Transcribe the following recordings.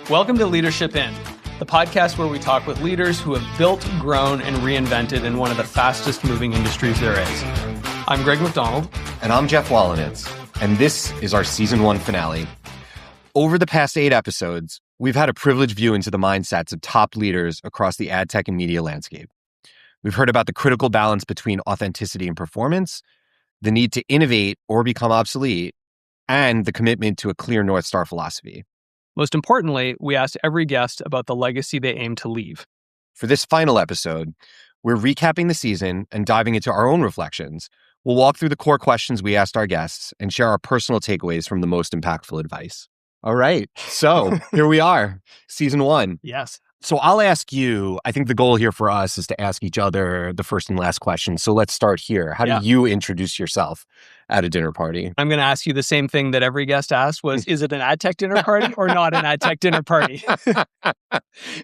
Welcome to Leadership In, the podcast where we talk with leaders who have built, grown, and reinvented in one of the fastest moving industries there is. I'm Greg McDonald. And I'm Geoff Wallenitz. And this is our season 1 finale. Over the past 8 episodes, we've had a privileged view into the mindsets of top leaders across the ad tech and media landscape. We've heard about the critical balance between authenticity and performance, the need to innovate or become obsolete, and the commitment to a clear North Star philosophy. Most importantly, we asked every guest about the legacy they aim to leave. For this final episode, we're recapping the season and diving into our own reflections. We'll walk through the core questions we asked our guests and share our personal takeaways from the most impactful advice. All right, so here we are, season 1. Yes. So I'll ask you, I think the goal here for us is to ask each other the first and last question. So let's start here. How do you introduce yourself at a dinner party? I'm going to ask you the same thing that every guest asked was, is it an ad tech dinner party or not an ad tech dinner party?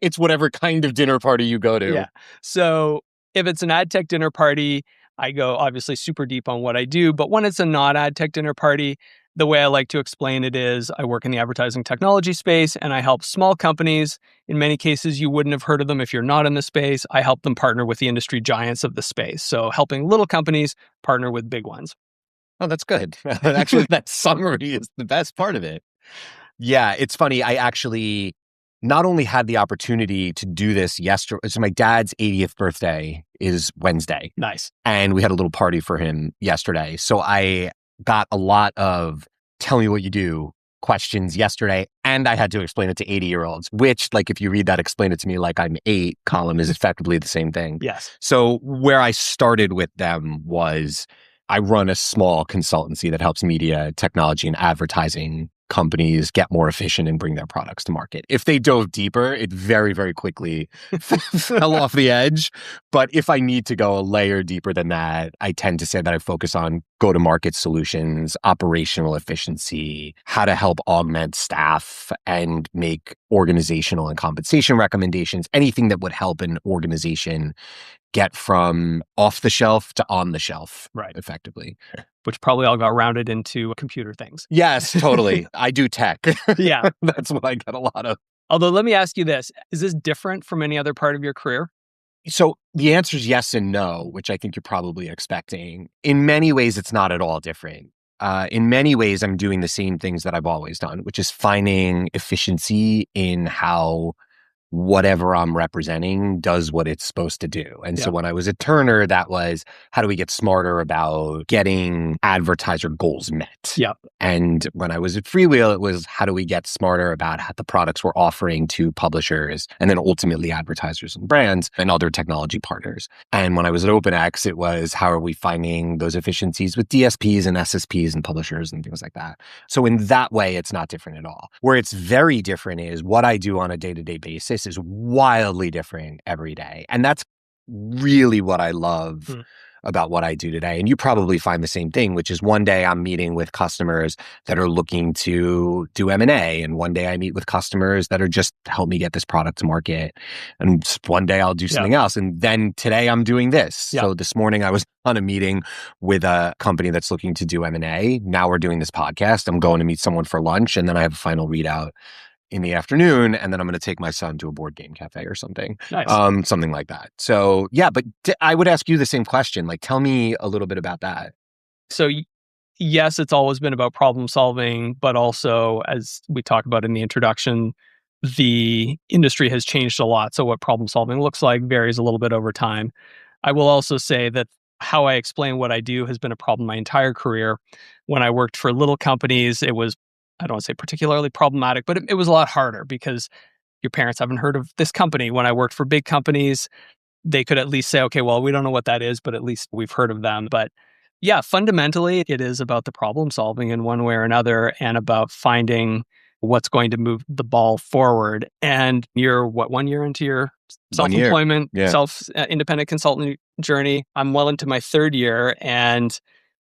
It's whatever kind of dinner party you go to. Yeah. So if it's an ad tech dinner party, I go obviously super deep on what I do. But when it's a not ad tech dinner party, the way I like to explain it is I work in the advertising technology space and I help small companies. In many cases, you wouldn't have heard of them if you're not in the space. I help them partner with the industry giants of the space. So helping little companies partner with big ones. Oh, that's good. Actually, that summary is the best part of it. Yeah, it's funny. I actually not only had the opportunity to do this yesterday. So my dad's 80th birthday is Wednesday. Nice. And we had a little party for him yesterday. So I got a lot of tell me what you do questions yesterday. And I had to explain it to 80-year-olds, which, like, if you read that explain it to me like I'm 8 column is effectively the same thing. Yes. So where I started with them was I run a small consultancy that helps media, technology, and advertising companies get more efficient and bring their products to market. If they dove deeper, it very, very quickly fell off the edge. But if I need to go a layer deeper than that, I tend to say that I focus on go-to-market solutions, operational efficiency, how to help augment staff and make organizational and compensation recommendations, anything that would help an organization get from off the shelf to on the shelf, right? Effectively. Which probably all got rounded into computer things. Yes, totally. I do tech. Yeah. That's what I get a lot of. Although, let me ask you this. Is this different from any other part of your career? So the answer is yes and no, which I think you're probably expecting. In many ways, it's not at all different. In many ways, I'm doing the same things that I've always done, which is finding efficiency in how whatever I'm representing does what it's supposed to do. And so when I was at Turner, that was how do we get smarter about getting advertiser goals met? Yep. And when I was at Freewheel, it was how do we get smarter about how the products we're offering to publishers and then ultimately advertisers and brands and other technology partners. And when I was at OpenX, it was how are we finding those efficiencies with DSPs and SSPs and publishers and things like that. So in that way, it's not different at all. Where it's very different is what I do on a day-to-day basis is wildly different every day. And that's really what I love about what I do today. And you probably find the same thing, which is one day I'm meeting with customers that are looking to do M&A. And one day I meet with customers that are just help me get this product to market. And one day I'll do something else. And then today I'm doing this. Yep. So this morning I was on a meeting with a company that's looking to do M&A. Now we're doing this podcast. I'm going to meet someone for lunch. And then I have a final readout in the afternoon, and then I'm going to take my son to a board game cafe or something, Nice. Something like that. So yeah, but I would ask you the same question. Like, tell me a little bit about that. So yes, it's always been about problem solving, but also, as we talked about in the introduction, the industry has changed a lot. So what problem solving looks like varies a little bit over time. I will also say that how I explain what I do has been a problem my entire career. When I worked for little companies, it was, I don't want to say particularly problematic, but it was a lot harder because your parents haven't heard of this company. When I worked for big companies, they could at least say, okay, well, we don't know what that is, but at least we've heard of them. But yeah, fundamentally, it is about the problem solving in one way or another and about finding what's going to move the ball forward. And you're, 1 year into your self-employment, independent consultant journey? I'm well into my 3rd year, and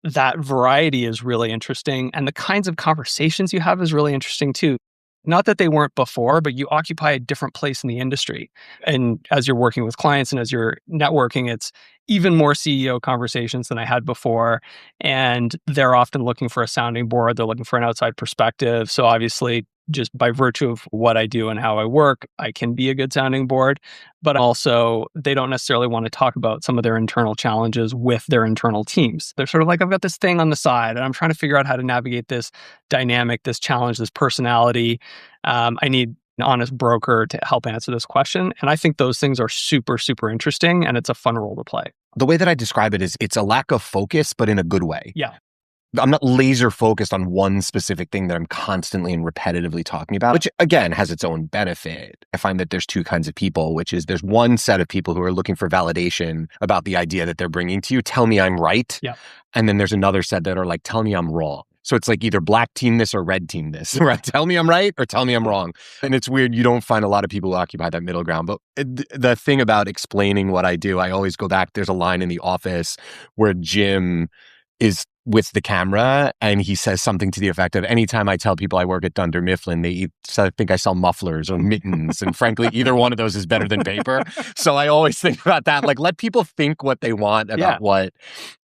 that variety is really interesting. And the kinds of conversations you have is really interesting too. Not that they weren't before, but you occupy a different place in the industry. And as you're working with clients and as you're networking, it's even more CEO conversations than I had before. And they're often looking for a sounding board. They're looking for an outside perspective. So obviously, just by virtue of what I do and how I work, I can be a good sounding board. But also, they don't necessarily want to talk about some of their internal challenges with their internal teams. They're sort of like, I've got this thing on the side and I'm trying to figure out how to navigate this dynamic, this challenge, this personality. I need an honest broker to help answer this question. And I think those things are super, super interesting. And it's a fun role to play. The way that I describe it is it's a lack of focus, but in a good way. Yeah. I'm not laser focused on one specific thing that I'm constantly and repetitively talking about, which again has its own benefit. I find that there's two kinds of people, which is there's one set of people who are looking for validation about the idea that they're bringing to you. Tell me I'm right. Yeah. And then there's another set that are like, tell me I'm wrong. So it's like either black team this or red team this, right? Tell me I'm right or tell me I'm wrong. And it's weird. You don't find a lot of people who occupy that middle ground. But the thing about explaining what I do, I always go back. There's a line in The Office where Jim is with the camera and he says something to the effect of, anytime I tell people I work at Dunder Mifflin, they think I sell mufflers or mittens. And frankly, either one of those is better than paper. So I always think about that. Like, let people think what they want about what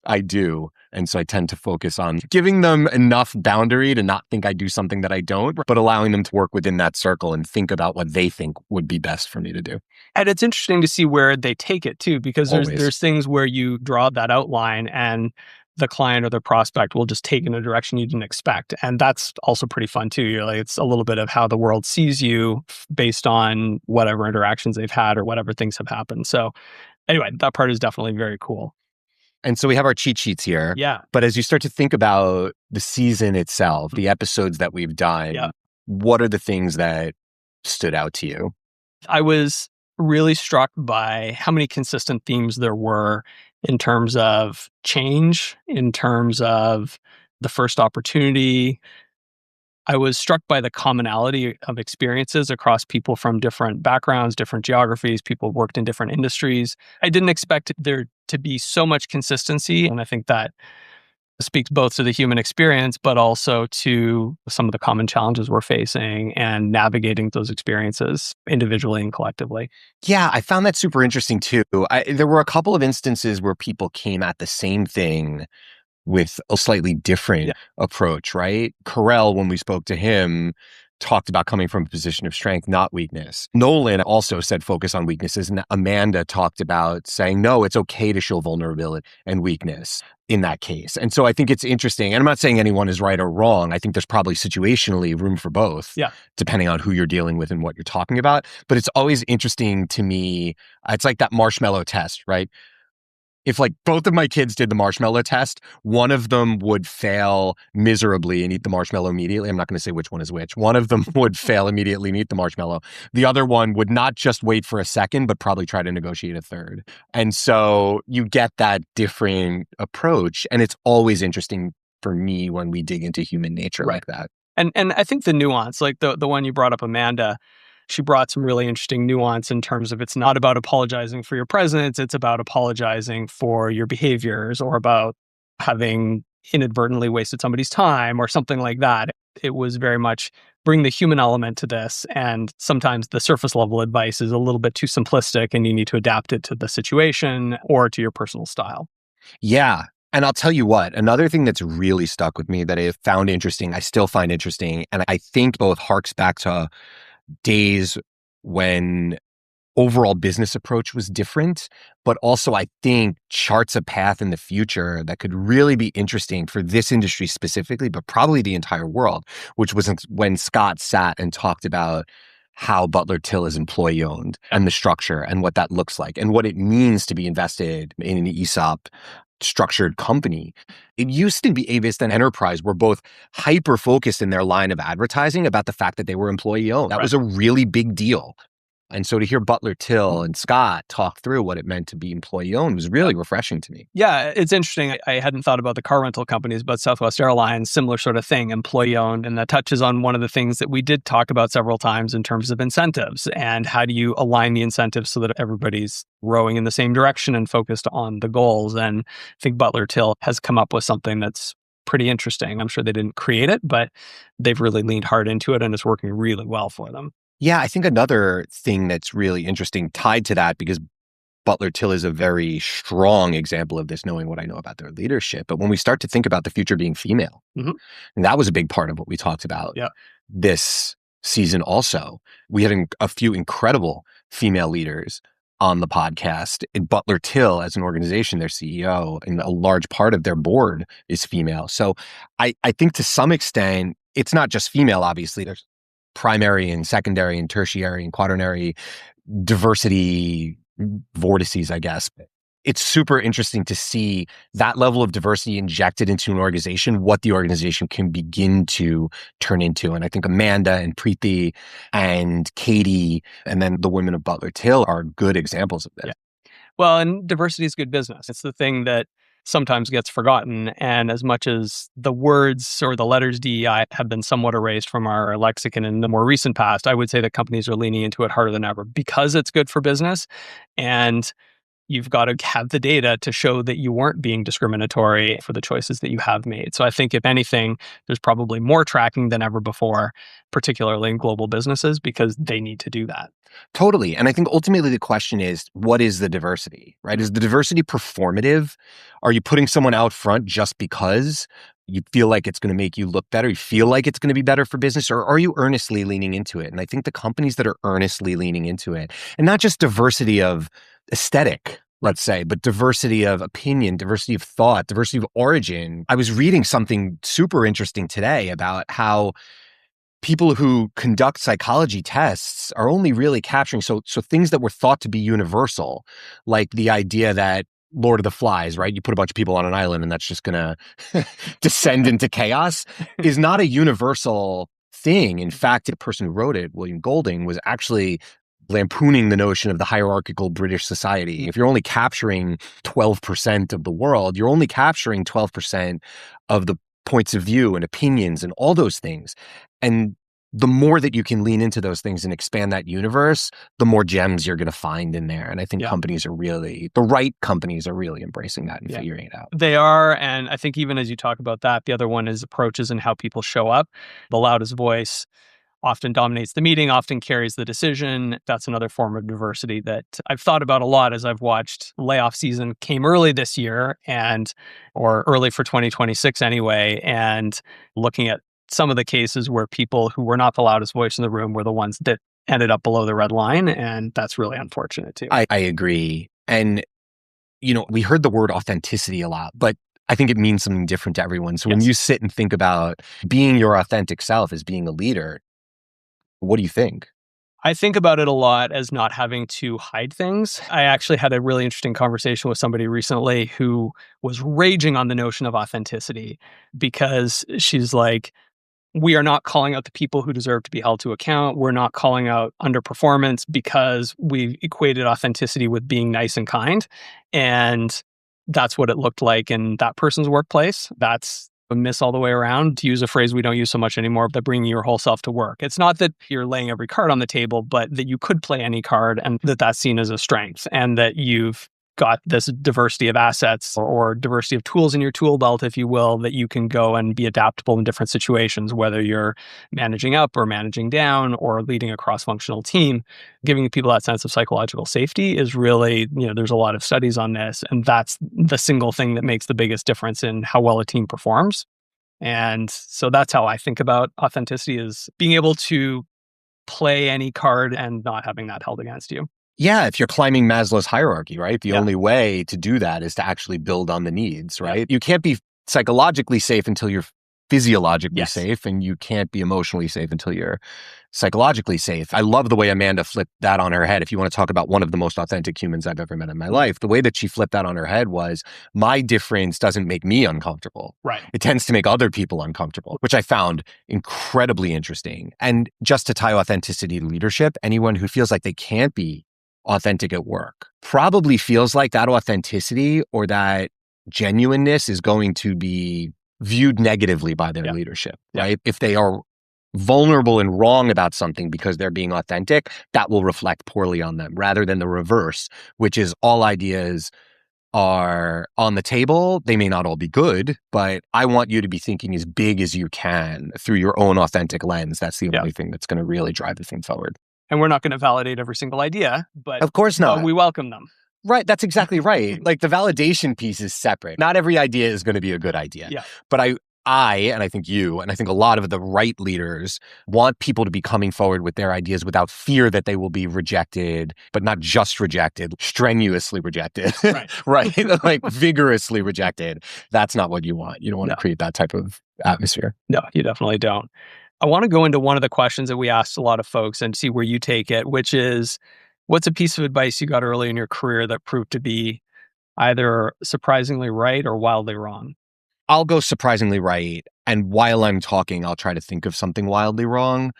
I do. And so I tend to focus on giving them enough boundary to not think I do something that I don't, but allowing them to work within that circle and think about what they think would be best for me to do. And it's interesting to see where they take it too, because there's things where you draw that outline and the client or the prospect will just take in a direction you didn't expect. And that's also pretty fun too. You're like, it's a little bit of how the world sees you based on whatever interactions they've had or whatever things have happened. So anyway, that part is definitely very cool. And so we have our cheat sheets here. Yeah. But as you start to think about the season itself, the episodes that we've done, what are the things that stood out to you? I was really struck by how many consistent themes there were in terms of change, in terms of the first opportunity. I was struck by the commonality of experiences across people from different backgrounds, different geographies, people worked in different industries. I didn't expect there to be so much consistency. And I think that speaks both to the human experience, but also to some of the common challenges we're facing and navigating those experiences individually and collectively. Yeah, I found that super interesting too. There were a couple of instances where people came at the same thing with a slightly different approach, right? Carell, when we spoke to him, talked about coming from a position of strength, not weakness. Nolan also said focus on weaknesses. And Amanda talked about saying, no, it's okay to show vulnerability and weakness in that case. And so I think it's interesting. And I'm not saying anyone is right or wrong. I think there's probably situationally room for both, depending on who you're dealing with and what you're talking about. But it's always interesting to me. It's like that marshmallow test, right? If like both of my kids did the marshmallow test, one of them would fail miserably and eat the marshmallow immediately. I'm not going to say which one is which. One of them would fail immediately and eat the marshmallow. The other one would not just wait for a second, but probably try to negotiate a third. And so you get that different approach. And it's always interesting for me when we dig into human nature like that. And I think the nuance, like the one you brought up, Amanda, she brought some really interesting nuance in terms of it's not about apologizing for your presence, it's about apologizing for your behaviors or about having inadvertently wasted somebody's time or something like that. It was very much bring the human element to this. And sometimes the surface level advice is a little bit too simplistic and you need to adapt it to the situation or to your personal style. Yeah. And I'll tell you what, another thing that's really stuck with me that I found interesting, I still find interesting, and I think both harks back to days when overall business approach was different, but also I think charts a path in the future that could really be interesting for this industry specifically, but probably the entire world, which was when Scott sat and talked about how Butler Till is employee owned and the structure and what that looks like and what it means to be invested in an ESOP structured company. It used to be Avis and Enterprise were both hyper focused in their line of advertising about the fact that they were employee owned. That was a really big deal. And so to hear Butler Till and Scott talk through what it meant to be employee owned was really refreshing to me. Yeah, it's interesting. I hadn't thought about the car rental companies, but Southwest Airlines, similar sort of thing, employee owned. And that touches on one of the things that we did talk about several times in terms of incentives and how do you align the incentives so that everybody's rowing in the same direction and focused on the goals. And I think Butler Till has come up with something that's pretty interesting. I'm sure they didn't create it, but they've really leaned hard into it and it's working really well for them. Yeah, I think another thing that's really interesting tied to that, because Butler Till is a very strong example of this, knowing what I know about their leadership. But when we start to think about the future being female, Hmm. and that was a big part of what we talked about Yeah. this season also. We had a few incredible female leaders on the podcast. In Butler Till, as an organization, their CEO, and a large part of their board is female. So I think to some extent, it's not just female, obviously. There's primary and secondary and tertiary and quaternary diversity vortices, I guess. It's super interesting to see that level of diversity injected into an organization, what the organization can begin to turn into. And I think Amanda and Preeti and Katie, and then the women of Butler Till are good examples of this. Yeah. Well, and diversity is good business. It's the thing that sometimes gets forgotten. And as much as the words or the letters DEI have been somewhat erased from our lexicon in the more recent past, I would say that companies are leaning into it harder than ever because it's good for business. And you've got to have the data to show that you weren't being discriminatory for the choices that you have made. So I think if anything, there's probably more tracking than ever before, particularly in global businesses, because they need to do that. Totally. And I think ultimately the question is, what is the diversity, right? Is the diversity performative? Are you putting someone out front just because you feel like it's going to make you look better? You feel like it's going to be better for business? Or are you earnestly leaning into it? And I think the companies that are earnestly leaning into it, and not just diversity of aesthetic, let's say, but diversity of opinion, diversity of thought, diversity of origin. I was reading something super interesting today about how people who conduct psychology tests are only really capturing so things that were thought to be universal, like the idea that Lord of the Flies, right? You put a bunch of people on an island and that's just going to descend into chaos, is not a universal thing. In fact, the person who wrote it, William Golding, was actually lampooning the notion of the hierarchical British society. If you're only capturing 12% of the world, you're only capturing 12% of the points of view and opinions and all those things. And the more that you can lean into those things and expand that universe, the more gems you're going to find in there. And I think companies are really, the right companies are really embracing that and figuring it out. They are. And I think even as you talk about that, the other one is approaches and how people show up. The loudest voice often dominates the meeting, often carries the decision. That's another form of diversity that I've thought about a lot as I've watched layoff season came early this year or early for 2026 anyway, and looking at some of the cases where people who were not the loudest voice in the room were the ones that ended up below the red line. And that's really unfortunate too. I agree. And, we heard the word authenticity a lot, but I think it means something different to everyone. So when you sit and think about being your authentic self as being a leader, what do you think? I think about it a lot as not having to hide things. I actually had a really interesting conversation with somebody recently who was raging on the notion of authenticity because she's like, we are not calling out the people who deserve to be held to account. We're not calling out underperformance because we equated authenticity with being nice and kind. And that's what it looked like in that person's workplace. That's a miss all the way around, to use a phrase we don't use so much anymore, but bringing your whole self to work. It's not that you're laying every card on the table, but that you could play any card and that's seen as a strength and that you've got this diversity of assets or diversity of tools in your tool belt, if you will, that you can go and be adaptable in different situations, whether you're managing up or managing down or leading a cross-functional team. Giving people that sense of psychological safety is really, there's a lot of studies on this, and that's the single thing that makes the biggest difference in how well a team performs. And so that's how I think about authenticity, is being able to play any card and not having that held against you. Yeah, if you're climbing Maslow's hierarchy, right? The only way to do that is to actually build on the needs, right? You can't be psychologically safe until you're physiologically safe, and you can't be emotionally safe until you're psychologically safe. I love the way Amanda flipped that on her head. If you want to talk about one of the most authentic humans I've ever met in my life, the way that she flipped that on her head was, my difference doesn't make me uncomfortable. Right. It tends to make other people uncomfortable, which I found incredibly interesting. And just to tie authenticity to leadership, anyone who feels like they can't be authentic at work probably feels like that authenticity or that genuineness is going to be viewed negatively by their leadership, right? If they are vulnerable and wrong about something because they're being authentic, that will reflect poorly on them rather than the reverse, which is all ideas are on the table. They may not all be good, but I want you to be thinking as big as you can through your own authentic lens. That's the Yeah. only thing that's going to really drive the thing forward. And we're not going to validate every single idea, but Of course not. we welcome them. Right. That's exactly right. Like the validation piece is separate. Not every idea is going to be a good idea. Yeah. But and I think you, and I think a lot of the right leaders want people to be coming forward with their ideas without fear that they will be rejected, but not just rejected, strenuously rejected, Right. right? Like vigorously rejected. That's not what you want. You don't want to create that type of atmosphere. No, you definitely don't. I want to go into one of the questions that we asked a lot of folks and see where you take it, which is, what's a piece of advice you got early in your career that proved to be either surprisingly right or wildly wrong? I'll go surprisingly right. And while I'm talking, I'll try to think of something wildly wrong.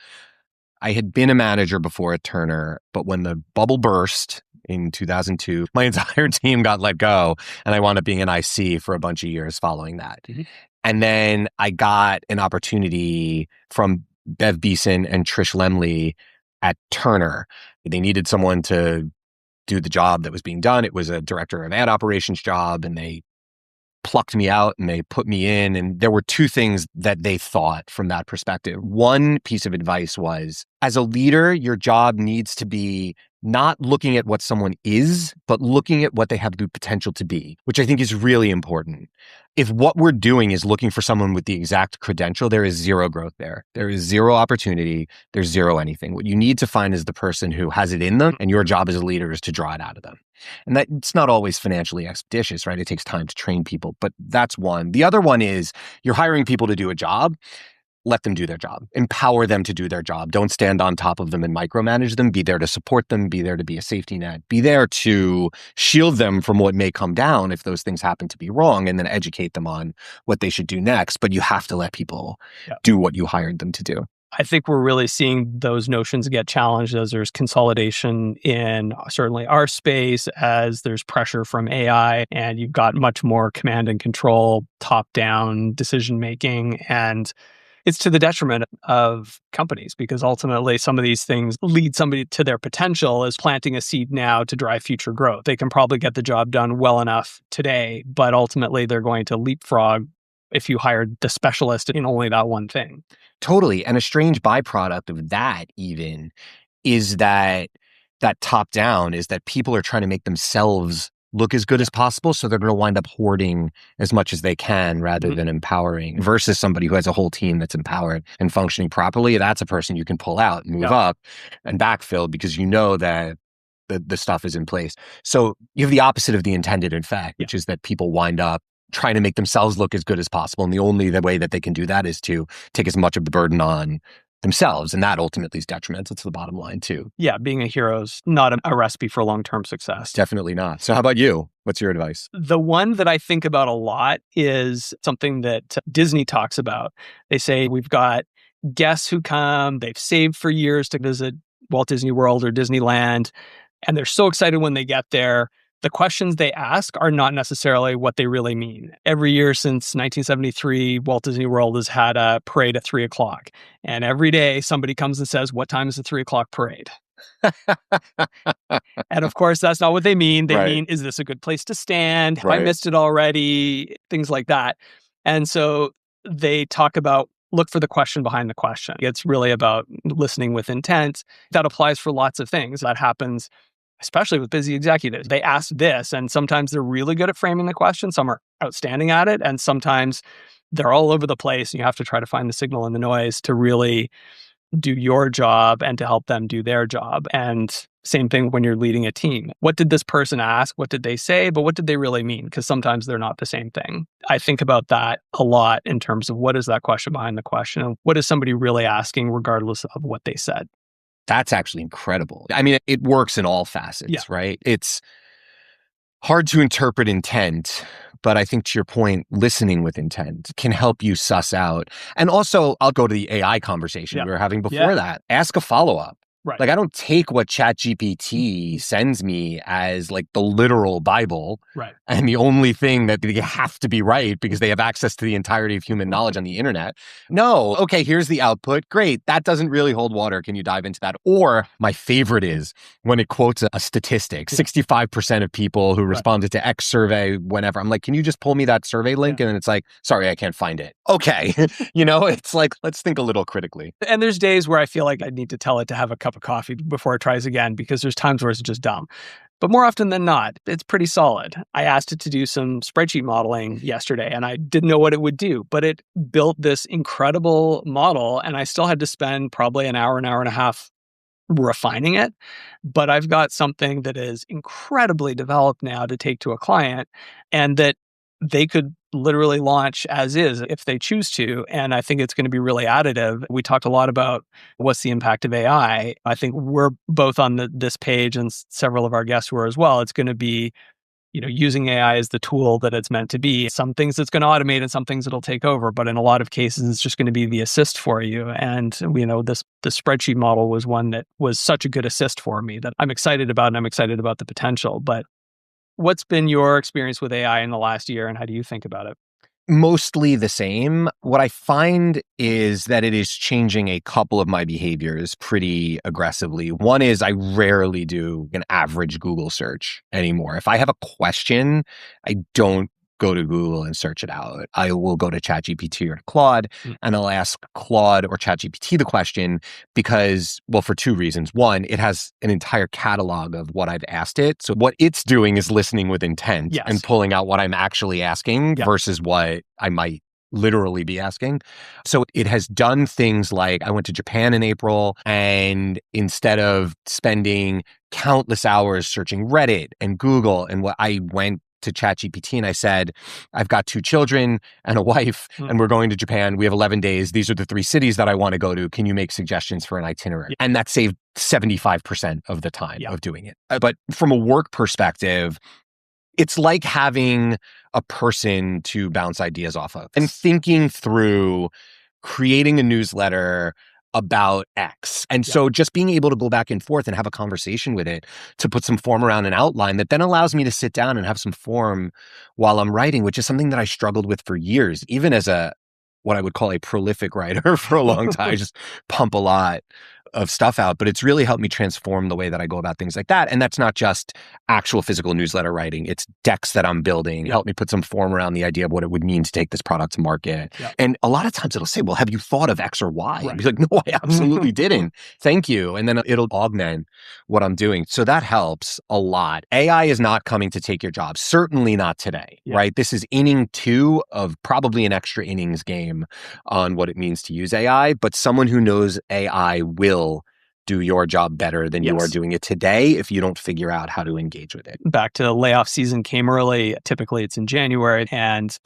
I had been a manager before at Turner, but when the bubble burst in 2002, my entire team got let go, and I wound up being an IC for a bunch of years following that. Mm-hmm. And then I got an opportunity from Bev Beeson and Trish Lemley at Turner. They needed someone to do the job that was being done. It was a director of ad operations job, and they plucked me out and they put me in. And there were two things that they thought from that perspective. One piece of advice was, as a leader, your job needs to be not looking at what someone is, but looking at what they have the potential to be, which I think is really important. If what we're doing is looking for someone with the exact credential, there is zero growth there. There is zero opportunity. There's zero anything. What you need to find is the person who has it in them, and your job as a leader is to draw it out of them. And that it's not always financially expeditious, right? It takes time to train people, but that's one. The other one is you're hiring people to do a job. Let them do their job. Empower them to do their job. Don't stand on top of them and micromanage them. Be there to support them. Be there to be a safety net. Be there to shield them from what may come down if those things happen to be wrong, and then educate them on what they should do next. But you have to let people do what you hired them to do. I think we're really seeing those notions get challenged as there's consolidation in certainly our space, as there's pressure from AI, and you've got much more command and control, top-down decision-making, and it's to the detriment of companies, because ultimately some of these things lead somebody to their potential as planting a seed now to drive future growth. They can probably get the job done well enough today, but ultimately they're going to leapfrog if you hired the specialist in only that one thing. Totally. And a strange byproduct of that even is that top down is that people are trying to make themselves look as good as possible. So they're going to wind up hoarding as much as they can rather than empowering, versus somebody who has a whole team that's empowered and functioning properly. That's a person you can pull out and move up and backfill, because you know that the stuff is in place. So you have the opposite of the intended effect, which is that people wind up trying to make themselves look as good as possible. And the way that they can do that is to take as much of the burden on themselves. And that ultimately is detrimental to the bottom line too. Yeah, being a hero is not a recipe for long-term success. Definitely not. So how about you? What's your advice? The one that I think about a lot is something that Disney talks about. They say we've got guests who come, they've saved for years to visit Walt Disney World or Disneyland, and they're so excited when they get there. The questions they ask are not necessarily what they really mean. Every year since 1973, Walt Disney World has had a parade at 3:00. And every day somebody comes and says, "What time is the 3:00 parade?" And of course, that's not what they mean. They mean, is this a good place to stand? Have I missed it already? Things like that. And so they talk about, look for the question behind the question. It's really about listening with intent. That applies for lots of things. That happens especially with busy executives. They ask this, and sometimes they're really good at framing the question. Some are outstanding at it, and sometimes they're all over the place. And you have to try to find the signal in the noise to really do your job and to help them do their job. And same thing when you're leading a team. What did this person ask? What did they say? But what did they really mean? Because sometimes they're not the same thing. I think about that a lot in terms of what is that question behind the question? And what is somebody really asking regardless of what they said? That's actually incredible. I mean, it works in all facets, right? It's hard to interpret intent, but I think to your point, listening with intent can help you suss out. And also, I'll go to the AI conversation we were having before that. Ask a follow-up. Right. Like, I don't take what ChatGPT sends me as like the literal Bible Right. and the only thing that they have to be right because they have access to the entirety of human knowledge on the internet. No, okay, here's the output. Great. That doesn't really hold water. Can you dive into that? Or my favorite is when it quotes a statistic, 65% of people who Right. responded to X survey, whenever. I'm like, can you just pull me that survey link? Yeah. And then it's like, sorry, I can't find it. Okay. It's like, let's think a little critically. And there's days where I feel like I need to tell it to have a cup of coffee before it tries again, because there's times where it's just dumb. But more often than not, it's pretty solid. I asked it to do some spreadsheet modeling yesterday, and I didn't know what it would do, but it built this incredible model, and I still had to spend probably an hour and a half refining it. But I've got something that is incredibly developed now to take to a client, and that they could literally launch as is if they choose to. And I think it's going to be really additive. We talked a lot about what's the impact of AI. I think we're both on this page, and several of our guests were as well. It's going to be, using AI as the tool that it's meant to be. Some things it's going to automate and some things it'll take over, but in a lot of cases, it's just going to be the assist for you. And, the spreadsheet model was one that was such a good assist for me that I'm excited about, and I'm excited about the potential. But what's been your experience with AI in the last year, and how do you think about it? Mostly the same. What I find is that it is changing a couple of my behaviors pretty aggressively. One is I rarely do an average Google search anymore. If I have a question, I don't go to Google and search it out. I will go to ChatGPT or to Claude, and I'll ask Claude or ChatGPT the question because, well, for two reasons. One, it has an entire catalog of what I've asked it. So what it's doing is listening with intent and Yes. pulling out what I'm actually asking versus what I might literally be asking. So it has done things like I went to Japan in April, and instead of spending countless hours searching Reddit and Google, and what I went to ChatGPT and I said, I've got 2 children and a wife, and we're going to Japan. We have 11 days. These are the 3 cities that I want to go to. Can you make suggestions for an itinerary? And that saved 75% of the time of doing it. But from a work perspective, it's like having a person to bounce ideas off of and thinking through creating a newsletter about X. And so just being able to go back and forth and have a conversation with it to put some form around an outline that then allows me to sit down and have some form while I'm writing, which is something that I struggled with for years, even as what I would call a prolific writer for a long time. I just pump a lot of stuff out, but it's really helped me transform the way that I go about things like that. And that's not just actual physical newsletter writing. It's decks that I'm building, help me put some form around the idea of what it would mean to take this product to market. And a lot of times it'll say, well, have you thought of X or Y? I'll be like, no, I absolutely didn't. Thank you. And then it'll augment what I'm doing. So that helps a lot. AI is not coming to take your job. Certainly not today, right? This is inning 2 of probably an extra innings game on what it means to use AI, but someone who knows AI will do your job better than you are doing it today if you don't figure out how to engage with it. Back to layoff season came early. Typically it's in January, and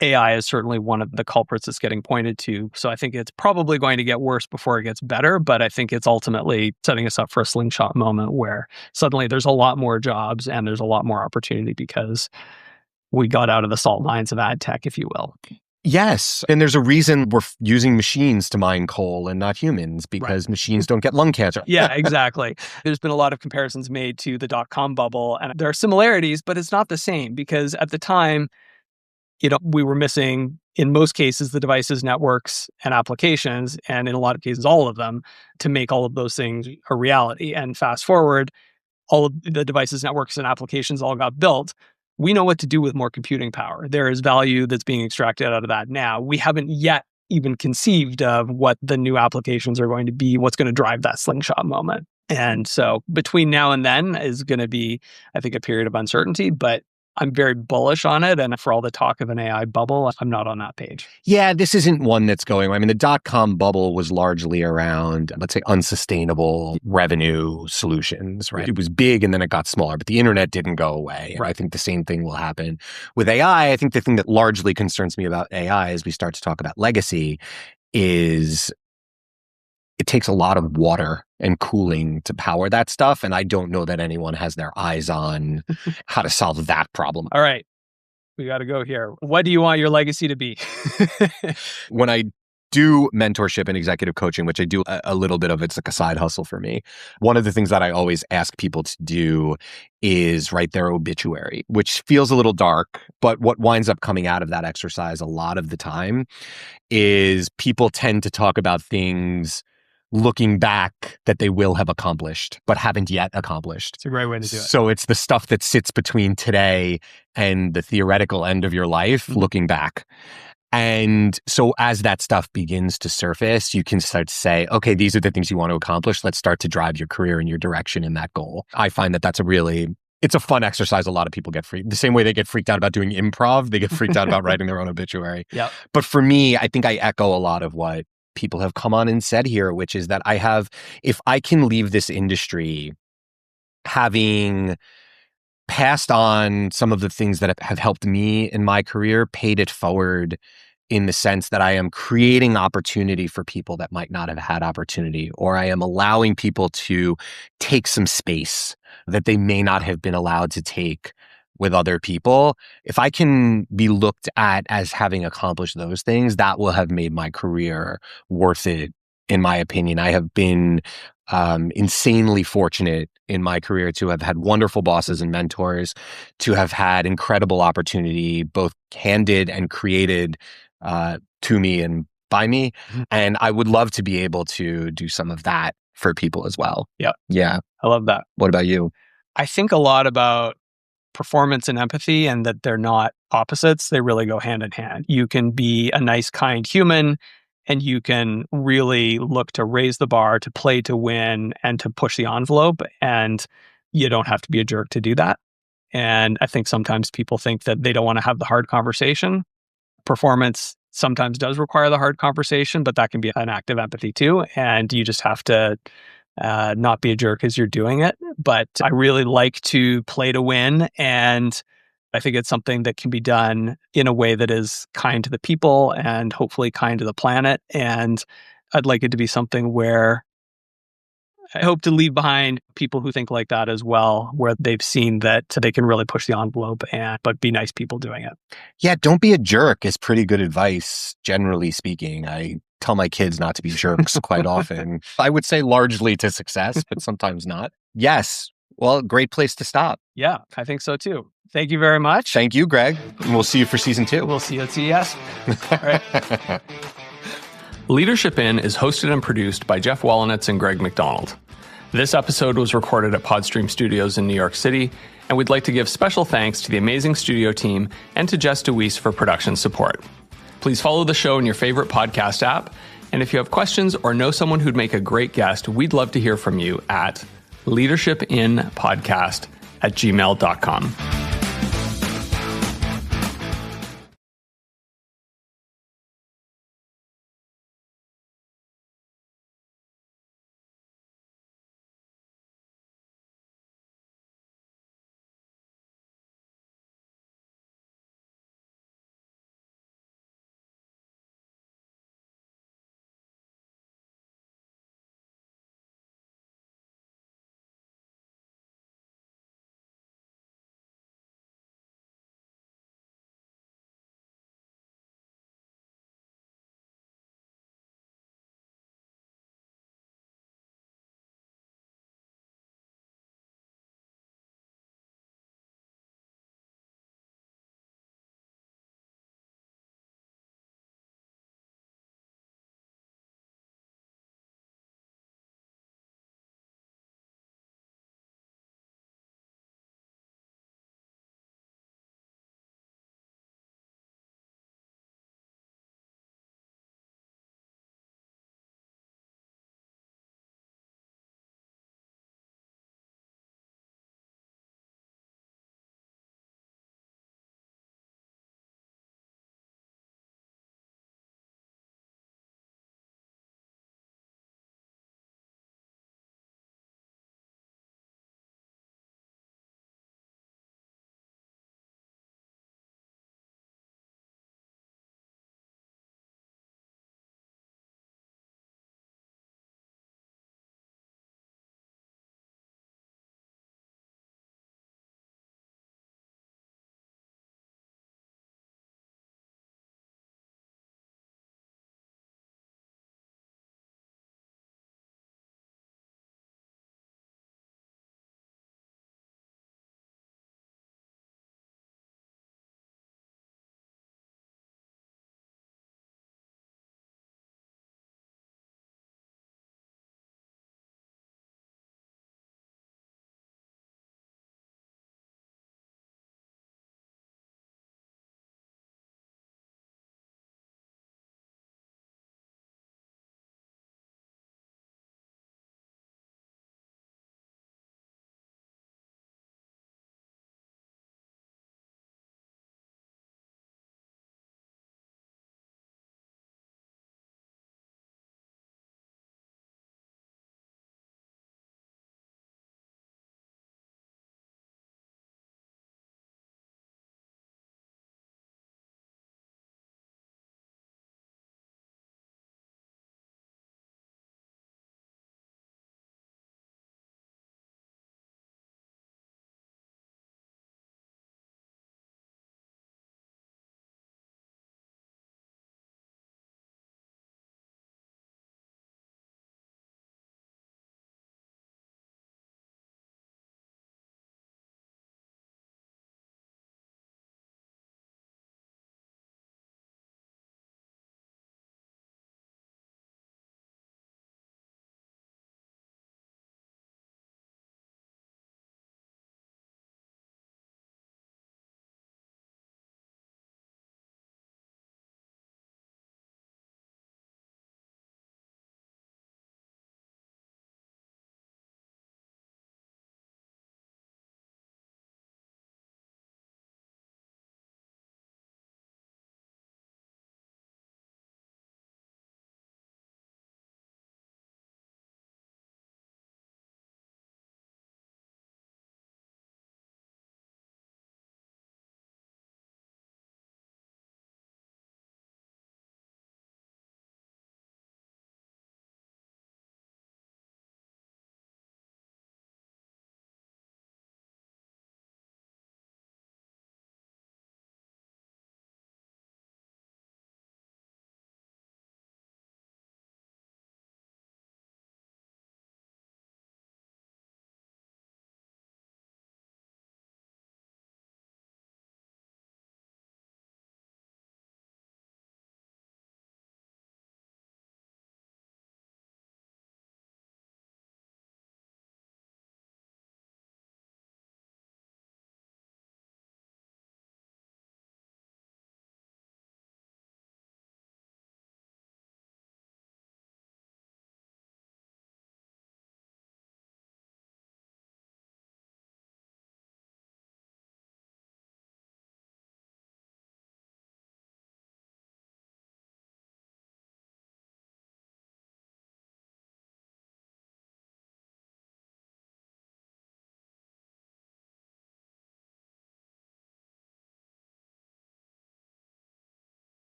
AI is certainly one of the culprits that's getting pointed to. So I think it's probably going to get worse before it gets better, but I think it's ultimately setting us up for a slingshot moment where suddenly there's a lot more jobs and there's a lot more opportunity because we got out of the salt mines of ad tech, if you will. Yes. And there's a reason we're using machines to mine coal and not humans, because machines don't get lung cancer. Yeah, exactly. There's been a lot of comparisons made to the dot-com bubble, and there are similarities, but it's not the same because at the time, we were missing, in most cases, the devices, networks, and applications, and in a lot of cases, all of them, to make all of those things a reality. And fast forward, all of the devices, networks, and applications all got built. We know what to do with more computing power. There is value that's being extracted out of that now. We haven't yet even conceived of what the new applications are going to be, what's going to drive that slingshot moment. And so between now and then is going to be, I think, a period of uncertainty, but I'm very bullish on it. And for all the talk of an AI bubble, I'm not on that page. Yeah, this isn't one that's going. I mean, the dot-com bubble was largely around, let's say, unsustainable revenue solutions, right? It was big and then it got smaller, but the internet didn't go away. And I think the same thing will happen with AI. I think the thing that largely concerns me about AI as we start to talk about legacy is it takes a lot of water and cooling to power that stuff. And I don't know that anyone has their eyes on how to solve that problem. All right. We got to go here. What do you want your legacy to be? When I do mentorship and executive coaching, which I do a little bit of. It's like a side hustle for me. One of the things that I always ask people to do is write their obituary, which feels a little dark. But what winds up coming out of that exercise a lot of the time is people tend to talk about things looking back that they will have accomplished, but haven't yet accomplished. It's a great way to do it. So it's the stuff that sits between today and the theoretical end of your life, looking back. And so as that stuff begins to surface, you can start to say, okay, these are the things you want to accomplish. Let's start to drive your career in your direction in that goal. I find that it's a fun exercise. A lot of people get the same way they get freaked out about doing improv, they get freaked out about writing their own obituary. Yep. But for me, I think I echo a lot of what people have come on and said here, which is that if I can leave this industry having passed on some of the things that have helped me in my career, paid it forward in the sense that I am creating opportunity for people that might not have had opportunity, or I am allowing people to take some space that they may not have been allowed to take with other people. If I can be looked at as having accomplished those things, that will have made my career worth it, in my opinion. I have been insanely fortunate in my career to have had wonderful bosses and mentors, to have had incredible opportunity, both handed and created to me and by me. And I would love to be able to do some of that for people as well. Yeah. Yeah. I love that. What about you? I think a lot about performance and empathy, and that they're not opposites. They really go hand in hand. You can be a nice, kind human, and you can really look to raise the bar, to play to win, and to push the envelope. And you don't have to be a jerk to do that. And I think sometimes people think that they don't want to have the hard conversation. Performance sometimes does require the hard conversation, but that can be an act of empathy too. And you just have to not be a jerk as you're doing it. But I really like to play to win. And I think it's something that can be done in a way that is kind to the people and hopefully kind to the planet. And I'd like it to be something where I hope to leave behind people who think like that as well, where they've seen that they can really push the envelope but be nice people doing it. Yeah, don't be a jerk is pretty good advice, generally speaking. I tell my kids not to be jerks quite often. I would say largely to success, but sometimes not. Yes. Well, great place to stop. Yeah, I think so too. Thank you very much. Thank you, Greg. And we'll see you for season 2. We'll see you at CES. All right. Leadership In is hosted and produced by Geoff Wallenitz and Greg McDonald. This episode was recorded at Podstream Studios in New York City, and we'd like to give special thanks to the amazing studio team and to Jess DeWeese for production support. Please follow the show in your favorite podcast app, and if you have questions or know someone who'd make a great guest, we'd love to hear from you at leadershipinpodcast@gmail.com.